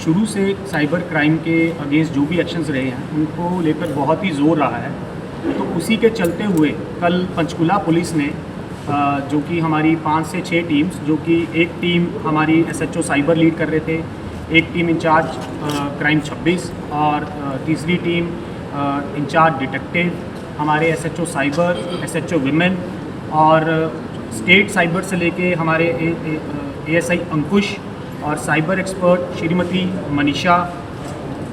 शुरू से cyber crime के अगेंस्ट जो भी एक्शंस रहे हैं उनको लेकर बहुत ही ज़ोर रहा है। तो उसी के चलते हुए कल पंचकुला पुलिस ने जो कि हमारी 5 से 6 टीम्स, जो कि एक टीम हमारी SHO साइबर लीड कर रहे थे, एक टीम इंचार्ज क्राइम 26 और तीसरी टीम इंचार्ज डिटेक्टिव हमारे SHO साइबर, SHO विमेन और स्टेट साइबर से लेके हमारे ASI अंकुश और साइबर एक्सपर्ट श्रीमती मनीषा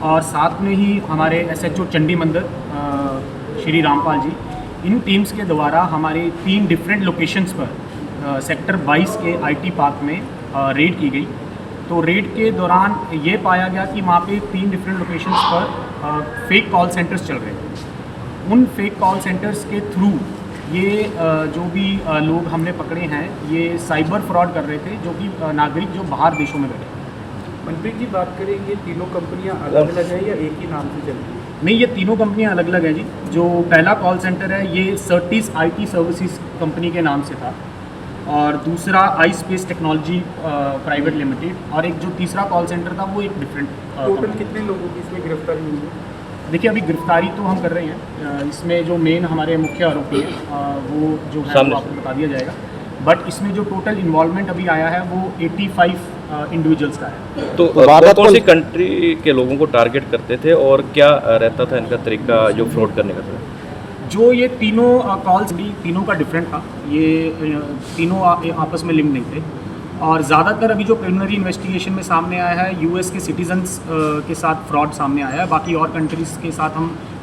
और साथ में ही हमारे SHO चंडी मंदिर श्री रामपाल जी, इन टीम्स के द्वारा हमारे 3 डिफरेंट लोकेशंस पर सेक्टर 22 के IT पार्क में रेड की गई। तो रेड के दौरान ये पाया गया कि वहाँ पे 3 डिफरेंट लोकेशंस पर फेक कॉल सेंटर्स चल रहे थे। उन फेक कॉल सेंटर्स के थ्रू ये जो भी लोग हमने पकड़े हैं ये साइबर फ्रॉड कर रहे थे, जो कि नागरिक जो बाहर देशों में बैठे। मनप्रीत जी, बात करें ये तीनों कंपनियां अलग अलग हैं या एक ही नाम से चल रही है? नहीं, ये तीनों कंपनियां अलग अलग हैं जी। जो पहला कॉल सेंटर है ये सर्टिस IT सर्विसेज कंपनी के नाम से था और दूसरा iSpace टेक्नोलॉजी प्राइवेट लिमिटेड और एक जो तीसरा कॉल सेंटर था वो एक डिफरेंट। टोटल कितने लोगों की इसमें गिरफ्तारी हुई है? देखिए, अभी गिरफ्तारी तो हम कर रहे हैं। इसमें जो मेन हमारे मुख्य आरोपी हैं वो जो है वो आपको बता दिया जाएगा, बट इसमें जो टोटल इन्वॉल्वमेंट अभी आया है वो 85 इंडिविजुअल्स का है। तो कौन सी कंट्री के लोगों को टारगेट करते थे और क्या रहता था इनका तरीका जो फ्रॉड करने का था? जो ये तीनों कॉल्स भी तीनों का डिफरेंट था, ये तीनों आपस में लिंक नहीं थे और ज़्यादातर अभी जो प्रिलिमिनरी इन्वेस्टिगेशन में सामने आया है US के सिटीजन्स के साथ फ्रॉड सामने आया है। बाकी और कंट्रीज़ के साथ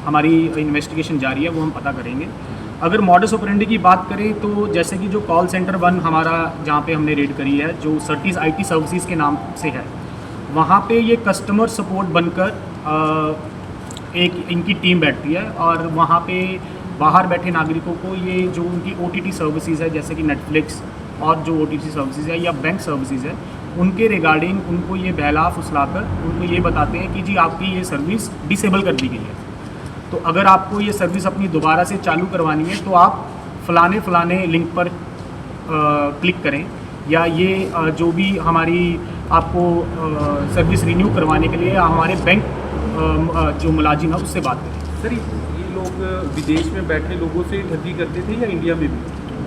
हमारी इन्वेस्टिगेशन जारी है, वो हम पता करेंगे। अगर मॉडस ऑपरेंडी की बात करें तो जैसे कि जो कॉल सेंटर 1 हमारा जहाँ पे हमने रेड करी है, जो सर्टिस IT सर्विसेज के नाम से है, वहाँ पे ये कस्टमर सपोर्ट बनकर एक इनकी टीम बैठती है और वहाँ पे बाहर बैठे नागरिकों को ये जो उनकी OTT सर्विसेज है जैसे कि नेटफ्लिक्स और जो OTT सर्विसेज है या बैंक सर्विसेज है, उनके रिगार्डिंग उनको ये बहला फुसलाकर उनको ये बताते हैं कि जी आपकी ये सर्विस डिसेबल कर दी गई है, तो अगर आपको ये सर्विस अपनी दोबारा से चालू करवानी है तो आप फलाने लिंक पर क्लिक करें या ये जो भी हमारी आपको सर्विस रिन्यू करवाने के लिए हमारे बैंक जो मुलाजिम है उससे बात करें। सर, ये लोग विदेश में बैठे लोगों से ठगी करते थे या इंडिया में भी?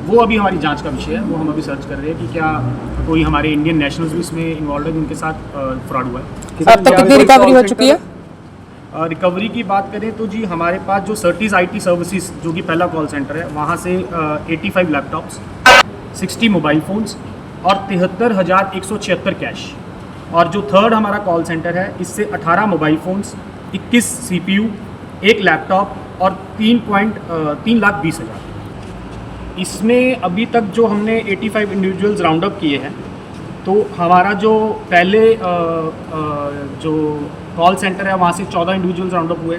वो अभी हमारी जांच का विषय है, वो हम अभी सर्च कर रहे हैं कि क्या कोई हमारे इंडियन नेशनल्स भी इसमें इन्वॉल्व है जिनके साथ फ्रॉड हुआ है। अब तक कितनी रिकवरी हो चुकी है? रिकवरी की बात करें तो जी हमारे पास जो सर्टिस IT सर्विसेज जो कि पहला कॉल सेंटर है वहाँ से 85 लैपटॉप्स, 60 मोबाइल फ़ोन्स और 73,176 कैश, और जो थर्ड हमारा कॉल सेंटर है इससे 18 मोबाइल फ़ोन्स, 21 CPU, 1 लैपटॉप और 3,20,000। इसमें अभी तक जो हमने 85 इंडिविजुअल्स राउंड अप किए हैं, तो हमारा जो पहले जो कॉल सेंटर है वहाँ से 14 इंडिविजुअल्स राउंड अप हुए,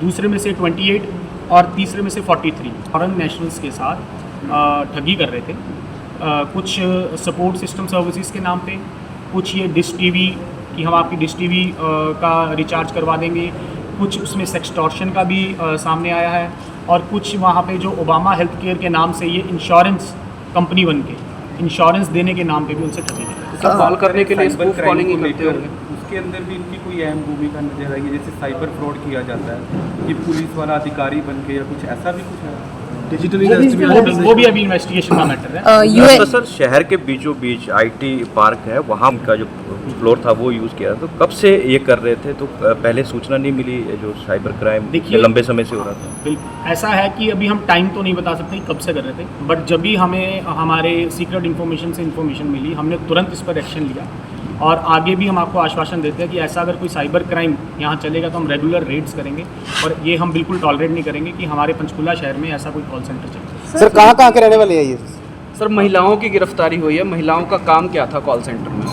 दूसरे में से 28 और तीसरे में से 43 फॉरेन नेशनल्स के साथ ठगी कर रहे थे। कुछ सपोर्ट सिस्टम सर्विसेज के नाम पे, कुछ ये डिश TV कि हम आपकी डिश TV का रिचार्ज करवा देंगे, कुछ उसमें सेक्सटॉर्शन का भी सामने आया है और कुछ वहाँ पे जो ओबामा हेल्थ केयर के नाम से ये इंश्योरेंस कंपनी बन के इंश्योरेंस देने के नाम पे भी उनसे ठगी है। कॉल करने के लिए स्पूफ कॉलिंग ही करते होंगे, उसके अंदर भी इनकी कोई अहम भूमिका नजर आई है, जैसे साइबर फ्रॉड किया जाता है कि पुलिस वाला अधिकारी बन के या कुछ ऐसा भी कुछ है? डिजिटली वो भी अभी इन्वेस्टिगेशन का मैटर है। तो सर, शहर के बीचों बीच IT पार्क है, वहाँ का जो फ्लोर था वो यूज़ किया, तो कब से ये कर रहे थे? तो पहले सूचना नहीं मिली जो साइबर क्राइम लंबे समय से हो रहा था? बिल्कुल ऐसा है कि अभी हम टाइम तो नहीं बता सकते कब से कर रहे थे, बट जब भी हमें हमारे सीक्रेट इन्फॉर्मेशन से इन्फॉर्मेशन मिली हमने तुरंत इस पर एक्शन लिया और आगे भी हम आपको आश्वासन देते हैं कि ऐसा अगर कोई साइबर क्राइम यहाँ चलेगा तो हम रेगुलर रेड्स करेंगे और ये हम बिल्कुल टॉलरेट नहीं करेंगे कि हमारे पंचकुला शहर में ऐसा कोई कॉल सेंटर चले। सर, कहाँ के रहने वाले हैं ये? सर, महिलाओं की गिरफ्तारी हुई है, महिलाओं का काम क्या था कॉल सेंटर में?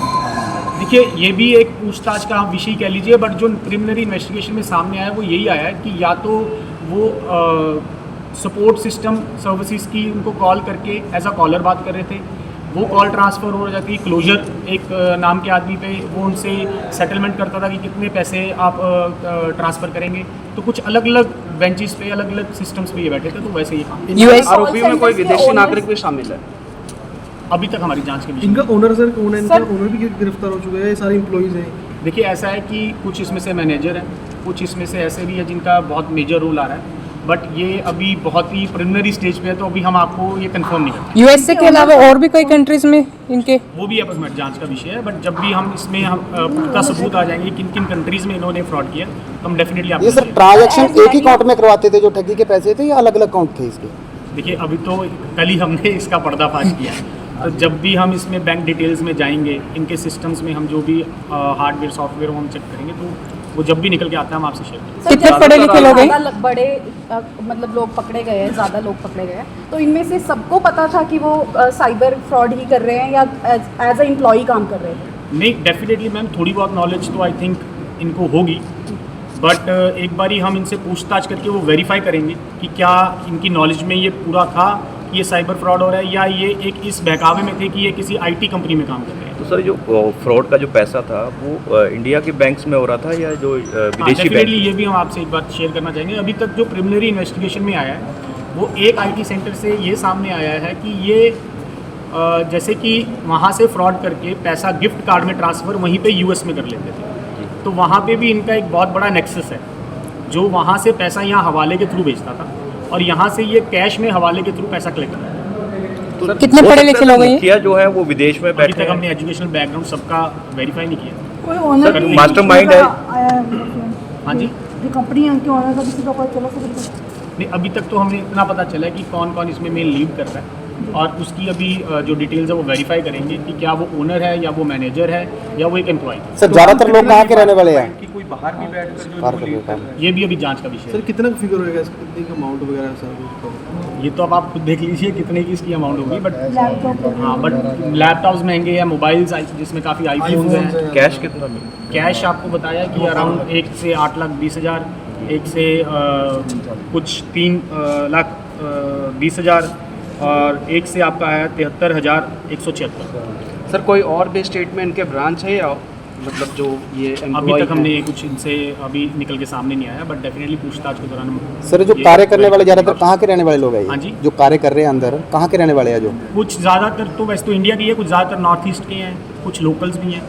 देखिए, ये भी एक पूछताछ का विषय कह लीजिए, बट जो प्रिलिमिनरी इन्वेस्टिगेशन में सामने आया है वो यही आया है कि या तो वो सपोर्ट सिस्टम सर्विसेज की उनको कॉल करके एज अ कॉलर बात कर रहे थे, वो कॉल ट्रांसफ़र हो जाती, क्लोजर एक नाम के आदमी पे वो उनसे सेटलमेंट करता था कि कितने पैसे आप ट्रांसफ़र करेंगे, तो कुछ अलग अलग बेंचेस पे अलग अलग सिस्टम्स पे ये बैठे थे, तो वैसे ही काम। आरोपियों में कोई विदेशी नागरिक भी शामिल है? अभी तक हमारी जांच के विषय इनका ओनर भी गिरफ्तार हो चुका है, सारे एम्प्लॉइज हैं। देखिए ऐसा है कि कुछ इसमें से मैनेजर हैं, कुछ इसमें से ऐसे भी है जिनका बहुत मेजर रोल आ रहा है, बट ये अभी बहुत ही प्रिलिमिनरी स्टेज पे है, तो अभी हम आपको ये कंफर्म नहीं करते। यूएसए के अलावा और भी कोई कंट्रीज में इनके वो भी आपस में जांच का विषय है, बट जब भी हम इसमें हम पुख्ता सबूत आ जाएंगे किन किन कंट्रीज में इन्होंने फ्रॉड किया, तो हम डेफिनेटली ये आपको सर ट्रांजैक्शन एक ही अकाउंट में करवाते थे जो ठगी के पैसे थे, या अलग अलग अकाउंट थे इसके? देखिए अभी तो कल ही हमने इसका पर्दाफाश किया है, तो जब भी हम इसमें बैंक डिटेल्स में जाएंगे, इनके सिस्टम्स में हम जो भी हार्डवेयर सॉफ्टवेयर हम चेक करेंगे, तो वो जब भी निकल के आता है हम आपसे शेयर करेंगे। सर, कितने जैसे पढ़े लिखे लोग हैं? ज़्यादा बड़े मतलब लोग पकड़े गए हैं, ज़्यादा लोग पकड़े गए हैं, तो इनमें से सबको पता था कि वो साइबर फ्रॉड ही कर रहे हैं या एज ए एम्प्लॉई काम कर रहे थे? नहीं, डेफिनेटली मैम थोड़ी बहुत नॉलेज तो आई थिंक इनको होगी, बट एक बारी हम इनसे पूछताछ करके वो वेरीफाई करेंगे कि क्या इनकी नॉलेज में ये पूरा था कि ये साइबर फ्रॉड हो रहा है, या ये एक इस बहकावे में थे कि ये किसी आईटी कंपनी में काम कर रहे हैं। तो सर जो फ्रॉड का जो पैसा था वो इंडिया के बैंक्स में हो रहा था या जो विदेशी बैंक? डेफिनेटली ये भी हम आपसे एक बार शेयर करना चाहेंगे। अभी तक जो प्रिलिमिनरी इन्वेस्टिगेशन में आया है वो एक आईटी सेंटर से ये सामने आया है कि ये जैसे कि वहाँ से फ्रॉड करके पैसा गिफ्ट कार्ड में ट्रांसफ़र वहीं पे यूएस में कर लेते थे, तो वहाँ पे भी इनका एक बहुत बड़ा नेक्सस है, जो वहाँ से पैसा यहाँ हवाले के थ्रू भेजता था और यहाँ से ये कैश में हवाले के थ्रू पैसा कलेक्ट करता है। तो कितने पढ़े लिखे लोग हैं ये? मुखिया जो है वो विदेश में अभी बैठे तक हैं। हमने एजुकेशनल बैकग्राउंड सबका वेरीफाई नहीं किया। कोई ओनर सर, मास्टरमाइंड है। हाँ जी, जो कंपनी है उनके ओनर का किसी का पता चला सर? नहीं अभी तक तो हमें इतना पता चला है कि कौन कौन इसमें मेन लीड कर रहा है, और उसकी अभी जो डिटेल्स है वो वेरीफाई करेंगे कि क्या वो ओनर है या वो मैनेजर है या वो एक एम्प्लॉय है। सर ज़्यादातर लोग कहाँ के रहने वाले हैं? कि कोई बाहर भी बैठकर जो बाहर इनको के लीड लोग कर रहा है। ये भी अभी जांच का विषय है। कितना फिगर होएगा इसका, कितने का अमाउंट वगैरह सर? ये तो अब आप खुद देख लीजिए कितने की इसकी अमाउंट होगी, बट लैपटॉप हाँ, बट लैपटॉप्स महंगे हैं, मोबाइल्स जिसमें काफ़ी आईफोन्स हैं। कैश कितना मिला? कैश आपको बताया कि अराउंड 1 से 8,20,000, 1 से कुछ 3,20,000 और 1 से आपका है 73,176। सर कोई और भी स्टेट में इनके ब्रांच है या मतलब जो ये अभी एम्प्लॉय तक हमने कुछ इनसे अभी निकल के सामने नहीं आया, बट डेफिनेटली पूछताछ के दौरान हम सर जो ये- कार्य करने वाले ज़्यादातर कहाँ के रहने वाले लोग हैं? हाँ जी? जो कार्य कर रहे हैं अंदर कहाँ के रहने वाले हैं? जो कुछ ज़्यादातर तो वैसे तो इंडिया की है, कुछ ज़्यादातर नॉर्थ ईस्ट के हैं, कुछ लोकल्स भी हैं,